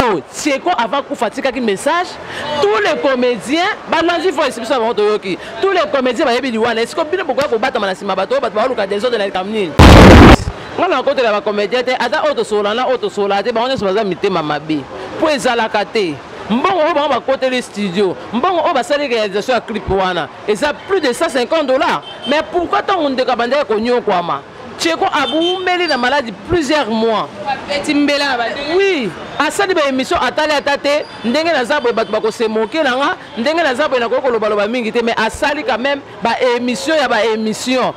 studio Tieko avant qu'on fatigue qui message tous les comédiens balanzi faut expliquer avant toyoki tous les comédiens ba yebi liwana est-ce que bien pourquoi ko bata manasima bato bato ba luka des autres de la camine on a côté la comédien ada auto solana auto solate ba on se baza mitema mabe pour ezalaka te mbongo ba ba côté le studio mbongo o ba sali réalisation ya clip wana et ça plus de $150 mais pourquoi tant on de kabanda ko nyo kwama Tieko aboumeli na maladie plusieurs mois. Oui, à ça des émissions atali atate ndenge na zabo bato bako se moquer nanga ndenge na zabo na koko loba mingi te mais asali quand même ba émission ya ba émission.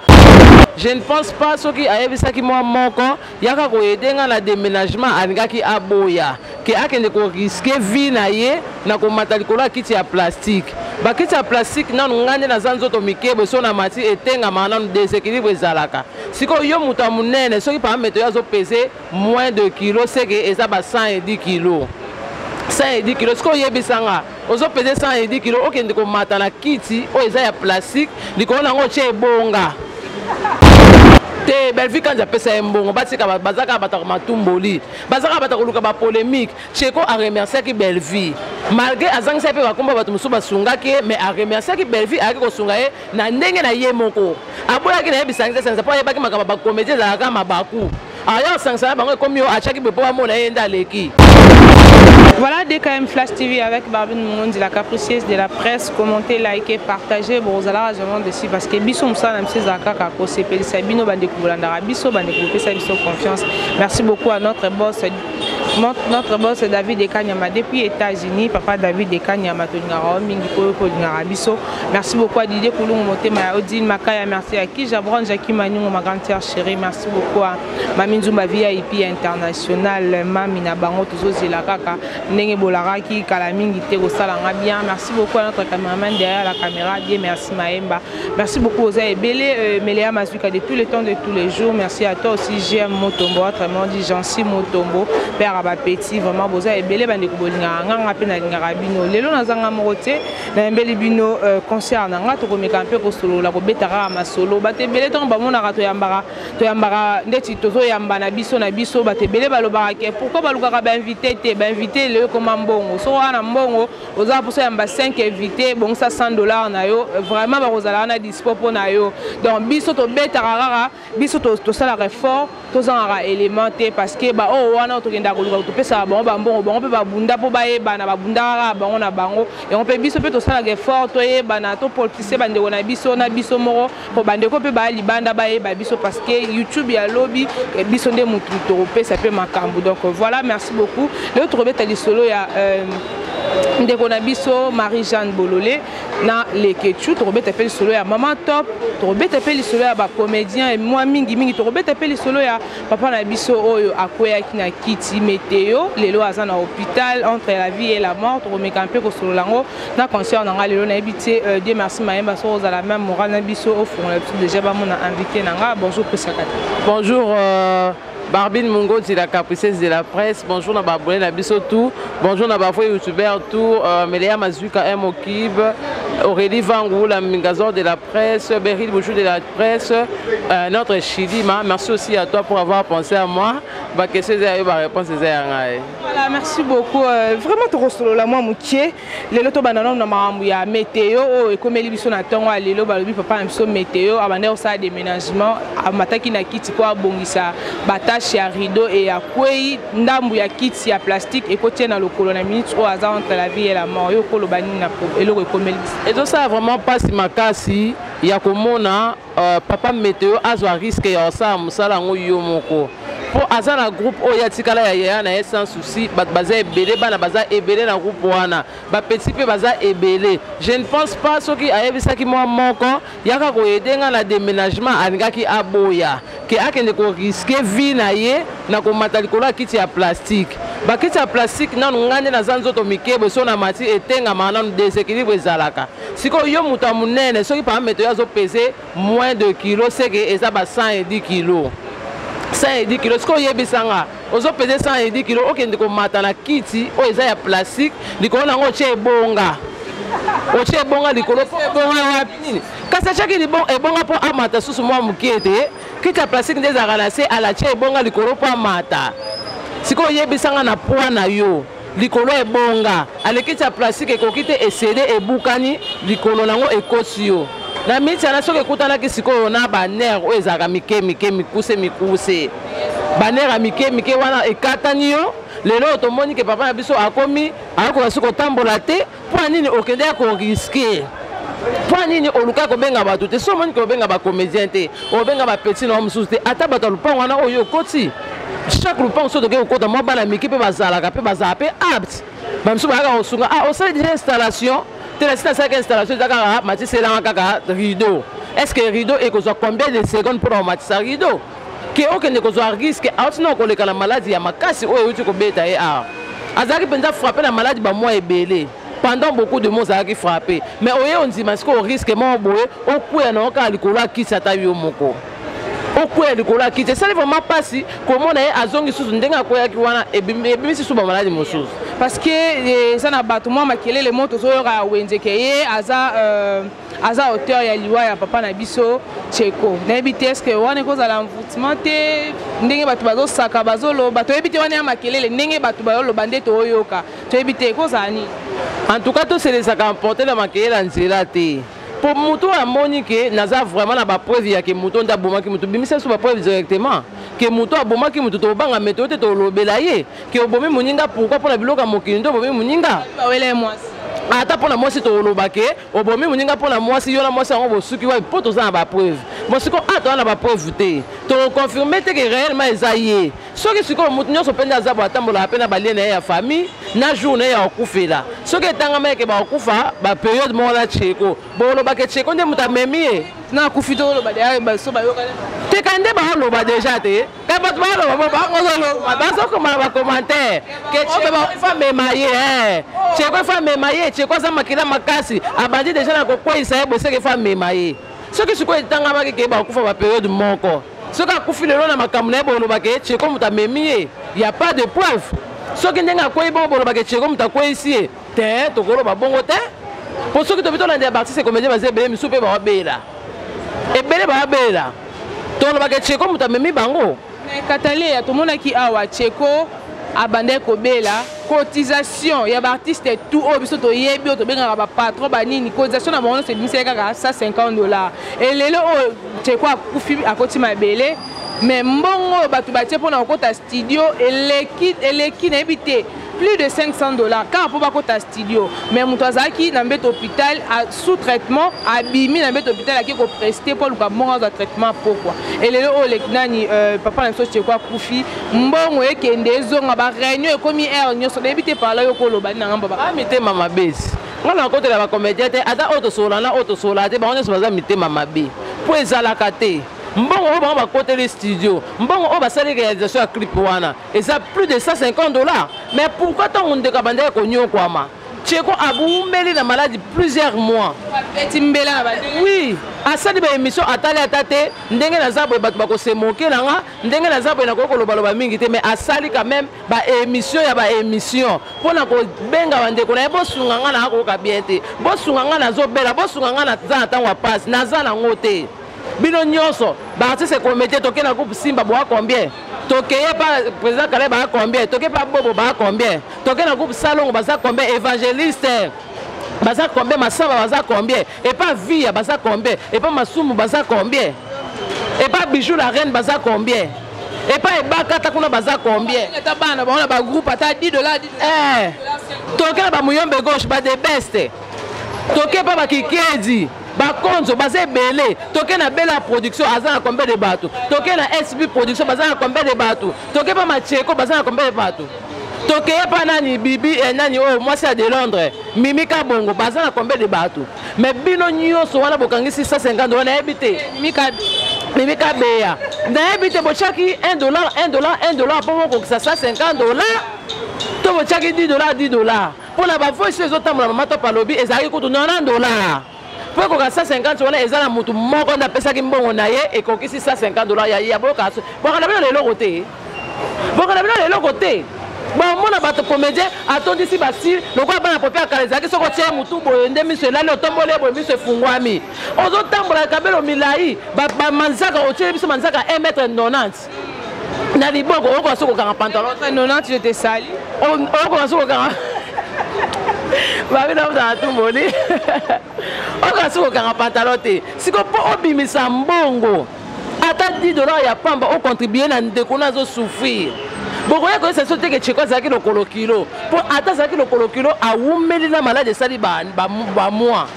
Je ne pense pas ce qui a ça qui moi moko yaka ko edenga na déménagement aningaki aboya ke akende ko risquer vie na ye na ko matalikolo kiti ya plastique. Ba kiti ya plastique na ngande na zanzoto mikebo so na mati etenga mana déséquilibre ezalaka. Siko yo muta munene soki par météo azo peser moins de kilos c'est que eza ba 110 kilos. 110 kilos siko yebisanga ozo peser 110 kilos okende ko mata na kiti o eza ya plastique likolo nango che bonga. Te Belvi quand j'appelle ça mbongo batika bazaka batako matumboli bazaka batako luka ba polémique Tieko a remercié ki Belvi malgré azang sa pe bakomba batu musu basunga ke mais a remercié ki Belvi a ko sunga e na ndenge na ye moko aboya ki na yebisanga senza po yebaki makaba ba comédie za ka mabaku aya sansa bango comme yo achaki bepo ba mona yenda leki. Voilà DKM Flash TV avec Barbine Mungondi, la capricieuse de la presse. Commentez, likez, partagez. Bon, vous allez rajouter dessus parce que Bisso Moussa n'a pas kako CP Sabino Bandekoulandara Bisso Bandekoupe sa Bisso confiance. Merci beaucoup à notre boss David Ekanyama depuis États-Unis, papa David Ekanyama Tongara Mingi Koyoko Bisso. Merci beaucoup à Didier Koulou Motema Odile Makaya, merci à qui Jabron Jackie Magnon, ma grande sœur chérie. Merci beaucoup à Maminzuma VIP International, Mamina Bango Tozo Zilakaka. Nenge Bolaraki, Kalamingi Tego Salanga bien. Merci beaucoup à notre caméraman derrière la caméra. Bien, merci Maemba. Merci beaucoup aux Aébélé, Meléa Mazuka de tous les temps, de tous les jours. Merci à toi aussi, GM Motombo, autrement dit Jancy Motombo, Père Abapeti, vraiment Boza Aébélé, Bandekubolinga, Nganga Penalinga Rabino. Lelo Nazanga Morote, Nambeli Bino, concert Nanga, Tokomekampe Kosolo, la Betara Masolo, Batebele Tambamona Toyambara, Toyambara, Neti Tozo Yambana Biso, Nabiso, Batebele Balobarake. Pourquoi Balugara invité, invité le comme mbongo so wana mbongo oza pour ça yamba 5 invités bon ça $100 na yo vraiment ba rozala na dispo pour na yo donc biso to beta rara biso to sala effort to zanga élémenté parce que ba o wana to kenda ko to pesa bon ba mbongo bon pe ba bunda po ba yeba na ba bunda rara bango na bango et on peut biso pe to sala effort to yeba na to politiser bande ko na biso moro ko bande ko pe ba libanda ba yeba biso parce que YouTube ya lobby biso nde mutu to pesa pe makambu donc voilà merci beaucoup l'autre bête solo ya ndeko na biso Marie-Jeanne Bololé na lekechu to bête appelle solo ya maman top to bête appelle solo ya ba comédien et moi mingi to bête appelle solo ya papa na biso oyo akoya ki na kiti météo lelo aza na hôpital entre la vie et la mort to mekampe ko solo lango na concert na lelo na habité Dieu merci Maemba so za la même morale na biso au fond déjà ba mon invité nanga bonjour Priscakata. Bonjour Barbine Mungondi, la capricieuse de la presse. Bonjour na babone na biso tout. Bonjour na bafo youtubeur tout. Meléa Mazuka Mokib, Aurélie Vangou, la mingazor de la presse, Beryl Bouchou de la presse, notre Chidima. Merci aussi à toi pour avoir pensé à moi. Voilà, merci beaucoup. Vraiment trop solo la moi moukié. Les loto bananon na maramouya météo et comme les bisous na tongo à l'élo balobi papa un biso météo abandé au ça déménagement à mataki na kiti quoi bongisa batache ya rideau et à quoi ndambu ya kiti ya plastique et côté na lokolo na minute au hasard entre la vie et la mort yo kolo bani na et le comme et donc ça vraiment pas si makasi ya komona papa météo azwa risque ya ça musala ngo yo moko pour azana groupe oya tikala ya na sans souci baza ebele bana baza ebele na groupe wana ba petit peu baza ebele je ne pense pas ce qui a ça qui moi moko yaka ko edenga na déménagement aningaki aboya ke akende ko risquer vie na ye na ko matalikolo kiti ya plastique ba kiti ya plastique na ngande na zanzoto mikebo so na mati etenga mana déséquilibre ezalaka siko yo muta munene soki par météo azo peser moins de kilos c'est que eza ba 110 kilos 110 kilos. Ce qu'on y a bisanga, ozo peser 110 kilos. Ok, ndiko mata na kiti, o eza ya plastique. Likolo na ngo che bonga. O che bonga likolo bonga wapi? Kasa chaki li bon e bonga po amata susu mwa mukete. Kiti ya plastique ndeza ranase ala che bonga likolo po amata. Siko y a bisanga na poa na yo. likolo ebonga alekiti ya plastique ekoki te esede ebukani likolo nango ekosi yo na miti yana soki ekutanaki sikoyo na baner oyo ezalaka mike mikuse baner ya mike wana ekatani yo lelo tomoni ke papa na biso akomi akoka soki kotambola te mpo nini okende ya koriske mpo nini oluka kobenga bato te so omoni ke obenga bacomédien te obenga bapeti na mosusu te ata bato ya lupango wana oyo okoti chaque lupango so toke kokota mwa bana mike mpe bazalaka mpe bazala mpe apte bamisu bayaka kosunga osali déjà installation te na sina asalaka installation eza kaka matisa elanga kaka rideau est ce que rideau ekozwa combien de secondes mpona komatisa rideau ke okende kozwa risque autina okoleka na maladi ya makasi oyo euti kobeta ye awa azalaki mpenza frappe na maladi bamwa ebele pendant beaucoup de mois azalaki frappé mais oye ondima sikoyo risque moko boye okwea na okaka likolo akisi ata yo moko okwea likolo akisi esali vraiment mpasi komona ye azongi susu ndenge akweyaki wana ebimisi su bamaladi mosusu parce que eza na bato mwa makelele mo tozoyoka wenzeke ye aza auteur ya liwa ya papa na biso Tcheko nayebi te eske wana ekozala mvutiment te ndenge bato bazosaka bazoloba toyebi te wana ya makelele ndenge bato bazoloba nde toyoka toyebi te ekozala nini en tout cas toselesaka mporte na makelele ya nzela te po moto amoni ke naza vraiment na bapreuve ya ke moto nde abomaki moto bimisa so bapreuve directement ke moto abomaki moto tobanga meteo te tolobela ye ke obomi moninga pourquoi mpona biloko ya mokili nde obomi moninga bawele mwasi ata mpona mwasi toloba ke obomi moninga mpona mwasi yo na mwasi yango bosuki wapi mpo toza na bapreuve mosiko toza na bapreuve te tokonfirme te ke réellement eza ye soki sikoyo moto nyonso mpe nde aza bo atambolaka mpe na balie na ye ya famille na jour na ye ya kokufela soki etangama yeke bakokufa baperiode moko na Tcheko bolobake Tcheko nde moto amemi ye na akufi toloba so bayokana teka nde baoloba deja te ka bato baoloba bazokoma na bacommentaire ke Tcheko efa mema ye Tcheko efa mema ye Tcheko aza makila makasi abandi deja na kokweyisa ye boseke efa mema ye soki sikoyo etangamaki ke bakokufa baperiode moko soki akufi lelo na makambo na ye bolobake Tcheko moto amemi ye ya pas de preuve soki ndenge akwei bongo bolobake Tcheko moto akweyisi ye te tokoloba bongo te po soki tobi tolandela baartiste comédien baza ebele misu mpe bawabela ebele bawabela tolobake Tcheko moto amemi bango katale tomonaki awa Tcheko abandaki kobela cotisation ya baartiste tout oyo biso toyebi oyo tobengaka bapatron banini cotisation na bango nyonso ebimisaki kaka $150 elelo oyo Tcheko akufi akoti mabele mais mbongo oyo bato batie mpona kokota studio eleki nayebi te plus de $500 kaka mpo bakota studio mais moto azalaki na mbeto hôpital sous traitement abimi na mbeto hôpital aki kopreste mpo luka mbongo azwa traitement pokwa elelo oyo leki nani papa na biso Tcheko akufi mbongo ekende ezonga baréunion ekomi aire nyonso nayebi te parla yo koloba nini na ngamba mitema mabesi nga na kotela bacomédien te ata oyo tosola na oyo tosola te bango nyonso baza mitema mabe mpo ezalaka te mbongo oyo bango bakoteli studio mbongo oyo basali réalisation ya clip wana eza plus de $150 mais pourquoi ntango ndeko abandaki konyokwama Tcheko abumeli na maladi plusieurs mois oui asali baémission atali ata te ndenge naza boye bato bakosemokela nga ndenge naza boye nakoki kolobaloba mingi te mais asali quand même baémission ya baémission mpona kobenga bandeko na ye bosunga nga na akoyoka bien te bosunga nga nazobela bosunga nga naza na ntango ya pasi naza nango te bino nyonso baartiste comédien toke na groupe Simba boa combien tokeye pa président Kale ba combien toke pa Bobo ba combien toke na groupe Salongo baza combien évangéliste baza combien Masamba baza combien et pas Via baza combien et pas Masumu baza combien et pas Bijou la reine baza combien et pas Ebaka takuna baza combien eta bana ba ba groupe ata $10 toke na ba Muyombe gauche ba de best toke pa ba Kikedi bakonzo baza ebele toke na Bela production aza na combien de bato toke na SB production baza na combien de bato toke pa Macheko baza na combien de bato toke pa nani Bibi nani oyo mwasi ya de Londres Mimi Kabongo baza na combien de bato mais bino nyonso wana bokangisi $150 nayebi te Mimi Kabeya nayebi te bochaki $1 mpo bokokisa $150 to bochaki $10 mpona bavoice ezotambola mama to palobi ezalaki kutu $90 po ekoka $150 wana eza na motu moko nde apesaki mbongo na ye ekokisi $150 ya boyoka bokana bino leloko te bomona bato comédien atondisi basile lokola bana pope akala ezalaki soki otie motu boye nde miso elali otomboli ye boye miso efungwami ozotambola kabelo milai bamanzaka otieli biso manzaka 1,90 m na liboko oko soko kanga pantalon 90 je te sali oko soko kanga babina mta tumboli oko soko kanga pantalon te siko po obimisa mbongo ata $10 ya pamba o contribuer na ndeko nazo souffrir bokoya koyesa so te ke Tsheko azalaki lokolo kilo mpo ata azalaki lokolo kilo awumeli na malade esali bamoi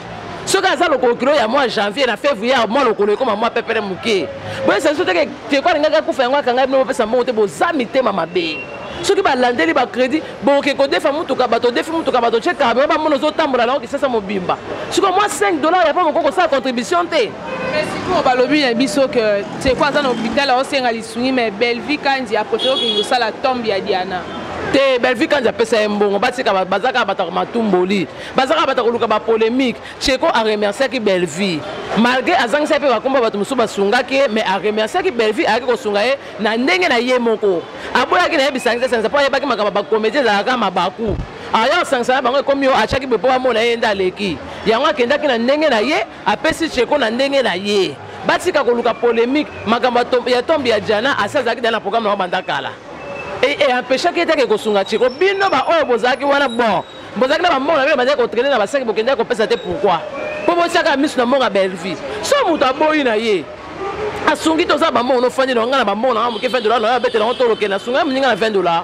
soki aza lokolo kilo ya mois janvier na février ya mwa lokolo ekoma mwa pepele moke boyesa so te ke Tsheko alingaki akufa yango akanga bino bopesa mbongo te boza mitema mabe soki balandeli bacrédit boke kodefa mutuka bato defi mutuka bato tie carburant bamona ozotambola nango kisasa mobimba soki mwa $5 ya pa moko kosala contribution te mais sikoyo balobi na biso ke Tsheko aza na hôpital aosenga lisungi mais Belleville kandi apotelo okende kosala tombe ya Diana te Belleville kandi apesa ye mbongo batika bazaka bataka matumboli bazaka bataka koluka bapolémique Tsheko aremerciaki Belleville malgré azangisa mpe bakomba bato mosusu basungaki ye mais aremerciaki Belleville ayaki kosunga ye na ndenge na ye moko aboyaki na yebisangisa mpo ayebaki makambo bacomédie ezalaka mabaku aya osangisa na bango ekomi oyo atiaki mpe mpo bamona ye nde aleki yango akendaki na ndenge na ye apesi Tsheko na ndenge na ye batika koluka polémique makambo ya tombe ya Diana asi azalaki dana na programme na banda kala empêchaki ete ake kosunga Tsheko bino baoyo bozalaki wana bon bozalaki na bambongo na bino bazalaki kotraine na basaki bokendaki kopesa te pourquoi mpo botiaka miso na mbongo ya Belleville so moto aboyi na ye asungi toza bambongo nofandi na nga na bambongo na nga moke $20 na abetela ngo tolokela asunga moninga na $20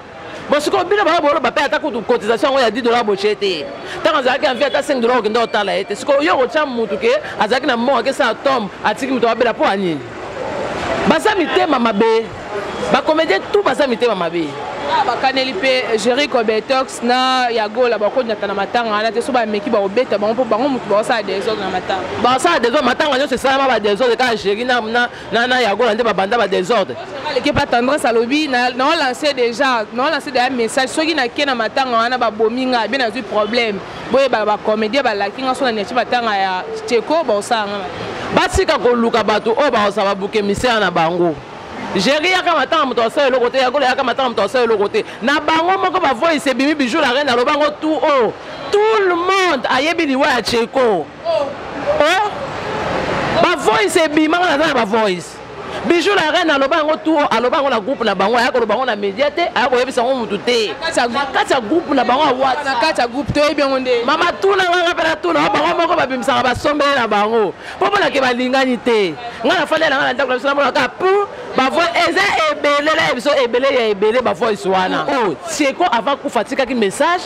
bon sikoyo bino bango bolo bape ata kutu cotisation yango ya $10 botie te ntango azalaki envi ata $5 okende otala ye te sikoyo yo kotya mutu ke azalaki na mbongo akesala tombe atiki moto abela mpo anini baza mitema mabe bacomédien tout baza mitema mabe bakaneli mpe Jericho Betox na Yagola bakonyata na matanga wana te so bameki baobeta bango mpo bango motu baosala desordre na matanga basala desordre matanga nyonso esalama badesordre kaka Jeri na Yagola nde babanda badesordre aleki mpa tendresse alobi naolanse déjà message soki nake na matanga wana babomi nga abe nazwi problème boyeba bacomédien balaki nga so na niati matanga ya Tsheko baosala nga batika koluka bato oyo baosala babuke misere na bango Jeri yaka matanga moto asala eloko te Yagola yaka matanga moto asala eloko te na bango moko bavoice ebimi Bijou la reine alobango tout le monde ayebi liwa ya Tsheko bavoice ebimanga naza na bavoice Bijou la reine alobango alobango na groupe na bango ayaka lobango na média te ayaka koyebisa ngo mutu te kati ya groupe na bango na kati ya groupe toyebi yango nde mama tuna nganga mpe na tuna bango moko babimisaka basombele na bango mpo monake balingani te nga na fandela nga na ndako na biso namonaka pu bavoice eza ebele na biso ebele ya ebele bavoice wana Tsheko avant kufa atikaki message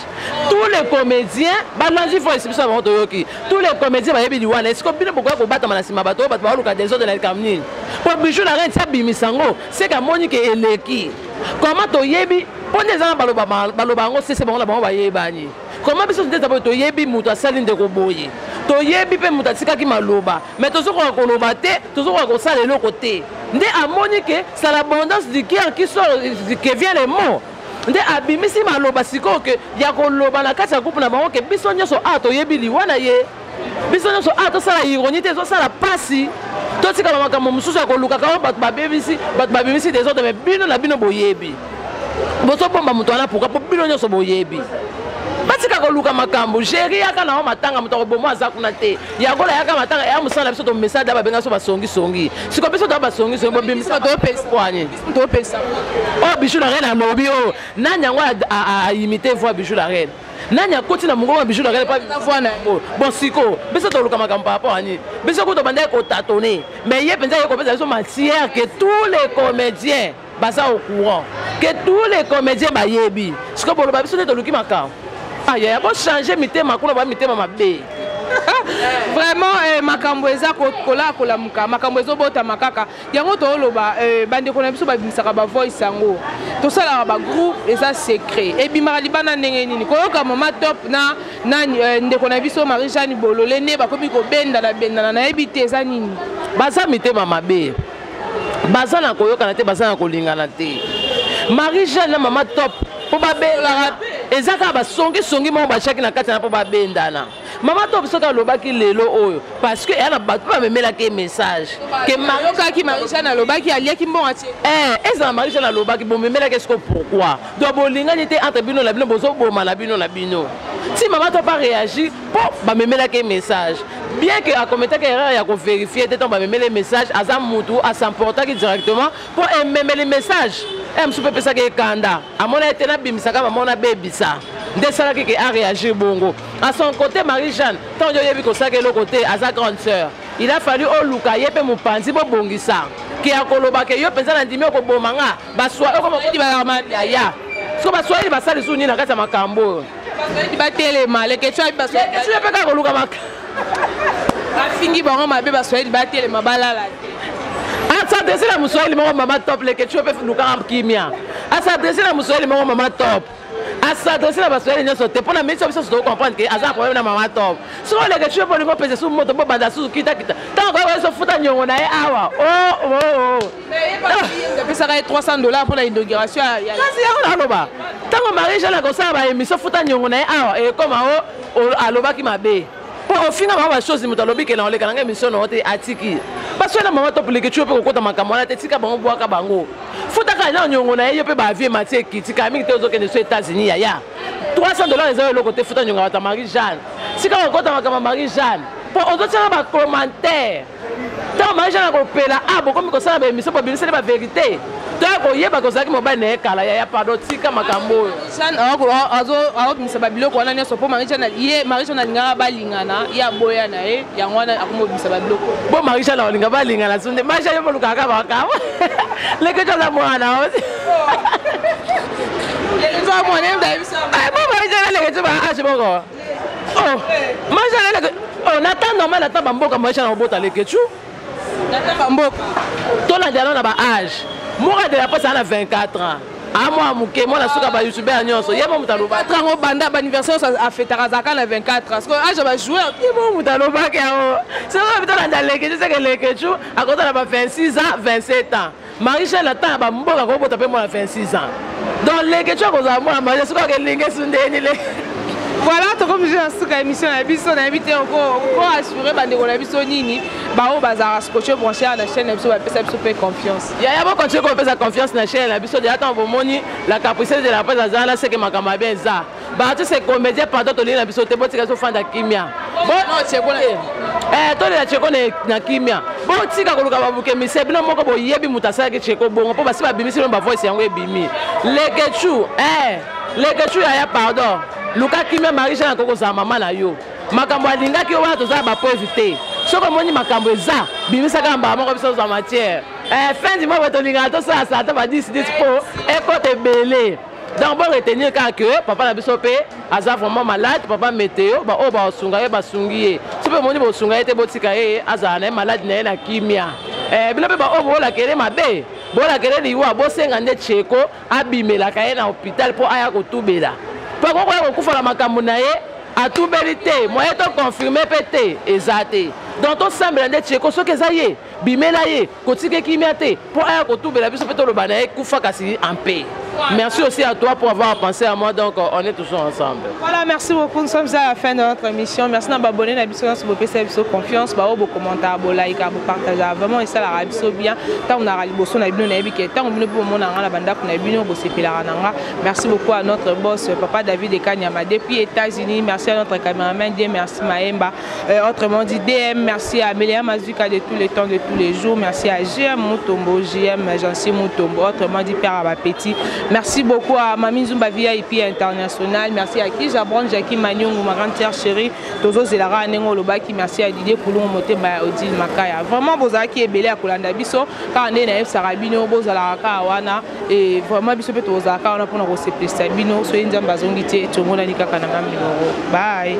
tous les comédiens balanzi voice biso bango toyoki tous les comédiens bayebi liwana esiko bino bokoya kobatama na nsima bato bato baluka desordre na likambo nini po Bijou la reine tia bimisango seka moni ke eleki koma toyebi mpo nde eza na baloba yango sese bango na bango bayebani koma biso nde taboye toyebi moto asali ndeko boye toyebi mpe moto atikaki maloba mais tozokoka koloba te tozokoka kosala eloko te nde amoni ke c'est l'abondance du cœur qui sort que vient les mots nde abimisi maloba sikoyo ke ya koloba na kati ya groupe na bango ke biso nyonso a toyebi liwa na ye biso nyonso a tosala ironie te tozosala pasi totika bamakambo mosusu ya kolukaka oyo bato babimisi desordre me bino na bino boyebi bozobomba moto wana pourkua mpo bino nyonso boyebi batika koluka makambo Jeri yaka na o matanga moto akobomo aza kuna te Yagola yaka matanga ya mosala na biso tomesala da babenga so basongisongi siko biso da basongisongi bobimisa topesani oyo Bijou la reine alobi oyo nani yango aimite voix Bijou la reine nani akoti na mongongo ya Bijou la reine bon siko biso toluka makambo par rapport ani biso kuto bandaki kotatone mais ye mpenza ye kopesa biso matière que tous les comédiens baza au courant que tous les comédiens bayebi siko boloba biso nde toluki makambo aya bochange mitema kuna ba mitema mabe vraiment makambo eza kolamuka makambo ezobota makaka yango toloba bandeko na biso babimisaka bavoice yango tosalaka bagroupe eza secret ebimaka libanda ndenge nini koyoka mama top na ndeko na biso Marie Jeanne Bolole nde bakomi kobendana nayebi te eza nini baza mitema mabe baza na koyokana te baza na kolingana te Marie Jeanne na mama top po babelaka eza kaka basongisongi moko batiaki na kati na mpo babendana mama top soki alobaki lelo oyo parce que eya na bato mpe bamemelaki message yokaki Marie Jeanne alobaki aliaki mbongo tie ezala Marie Jeanne alobaki bomemelaki esiko pourquoi donc bolingani te entre bino na bino bozoboma na bino si mama top aréagir mpo bamemelaki message bien que akometaki erreur ya kovérifie te ntango bamemeli message aza mutu asemportaki directement mpo ememeli message msupe pesa ke kanda amona ete na bimisaka mamona bebisa nde sala ke a réagir bongo à son côté Marie-Jeanne tant yo yebi ko saka le côté à sa grande sœur il a fallu oluka yepe mupanzi bo bongisa ki akoloba ke yo penza na ndimi ko bomanga baswa ko mokudi ba mabia ya so baswa ili basali suni na kata makambo baswa ba telema le ke twa baswa tu pe ka koluka mak afingi bango mabe baswa ili ba telema balala s'adresser la Moussoïli, mon maman top, les que tu peux nous faire kimia. À s'adresser la Moussoïli, mon maman top. À s'adresser la Moussoïli, nous sommes pour la mission, nous devons comprendre que Azar problème na maman top. Souvent les que tu peux nous peser sur moto pour banda sur kita kita. Tant qu'on va se foutre en yongo na awa. Oh. Mais il ça $300 pour l'inauguration. Kasi on a loba. Tant que Marie-Jeanne a comme ça va émission foutre en yongo na awa et comme à loba qui m'a bé. Au final, on va choisir mutalobi que dans les canaux émission on a atiki. Parce que la maman top les que tu peux au côté de ma camarade, tu sais qu'à bon bois qu'à bango. Faut que là on a eu peu bavier matière qui tu camille tes autres que les États-Unis ya. $300 les euros le côté foutant on a Marie-Jeanne. Si quand on côté ma Marie-Jeanne, pour on doit faire un commentaire. Tant Marie-Jeanne a coupé là, ah bon comme ça la émission pour bien c'est la vérité. Donc il y a pas comme ça qui m'a banné kala ya pardon tika makambo. Jeanne azo misababilo ko na nyoso po Marie-Jeanne ye Marie-Jeanne ngaba balingana ya boya na ye ya ngwana akomo misababilo. Bo Marie-Jeanne olinga balingana sunde Marie-Jeanne yo luka ka baka. Leke to la mwana. Leke to mwana ndabisa. Bo Marie-Jeanne leke to ba ashiboko. Oh Marie-Jeanne leke on attend normal attend bamboka Marie-Jeanne obota leke tu. Attend bamboka. To la dialogue na ba âge. Moi de la presse à 24 ans. À moi mouké moi la souka ba youtubeur nyonso yemo mutaloba 4 ans banda anniversaire a fait Tarazaka na 24 ans parce que ah je vais jouer yemo mutaloba ke o c'est vrai bitala ndaleke je sais que leke chu à côté na ba 26 ans 27 ans Marie-Jeanne la temps ba mboka ko bota pe moi 26 ans donc leke chu ko za moi Marie souka ke linge sundeni le. Voilà, comme j'ai un émission, on a invité encore assuré bandeko na biso nini ba o bazara scotché branché na chaîne na biso ba pesa biso pe confiance. Ya ba continuer ko pesa confiance na chaîne na biso de attend bomoni la capricieuse de la presse azala c'est que makamba bien za. Ba tu sais comédien pendant to na biso te botika so fanda kimia. Bon non cheko na to la cheko na kimia. Bon tika ko luka babuke mise bino moko bo yebi mutasala ke cheko bongo po basi ba bimisi no ba voice yango ebimi. Lekechu lekechu ya pardon. Luka kimia Marie-Jeanne koko za mama na yo. Makambo alinga ki wana toza ba profiter. Soko moni makambo eza bimisa kamba moko biso za matière. Fin du mois to linga to ça ta ba 10 po écoute belé. Donc bon retenir que papa na biso pe aza vraiment malade papa météo ba o ba sunga ye ba sungiye. Sope moni bo sunga ete botika ye aza na malade na kimia. Bilo pe ba o bo la kele mabe. Bo la kele liwa bo senga nde cheko abimela ka ye na hôpital po aya ko tubela. Pour qu'on coupe la macamonaye à tout vérité, moi je confirmé pété exacté. Donc on semble d'être chez quoi ce que ça y est, bimelaye, côté qui m'attend pour aller au tout bela biso péto le banaye koufa kasi en paix. Merci aussi à toi pour avoir pensé à moi, donc on est toujours ensemble. Voilà, merci beaucoup, nous sommes à la fin de notre émission. Merci d'abonner à Bisso, si vous avez confiance, vos commentaires, vos likes, vos partages. Vraiment, et ça la Bisso bien. Tant on a Bisso, on a bien navigué, tant on a pour mon la banda, on a bien merci beaucoup à notre boss, papa David Ekanyama, depuis les États-Unis. Merci à notre caméraman, merci Maemba. Autrement dit, DM, merci à Amélia Mazuka de tous les temps, de tous les jours. Merci à JM Moutombo, JM Jancy Moutombo. Autrement dit, Père Abapetit. Merci beaucoup à Mami Zumba VIP International. Merci à qui Jabron, Jackie Magnon, ma grande sœur chérie, Tozo Zelara, Nengo Lobaki. Merci à Didier Koulou, Motemba, Odile Makaya. Vraiment, Boza qui est belé à Kolanda Bisso. Car on est naïf, Sarabino, Bozalaraka, Awana. Et vraiment, Bisso peut Ozaka, on a pour nous recevoir Sabino, Soyez Nzambazongiti, et Tomo Nanika Kananga. Bye.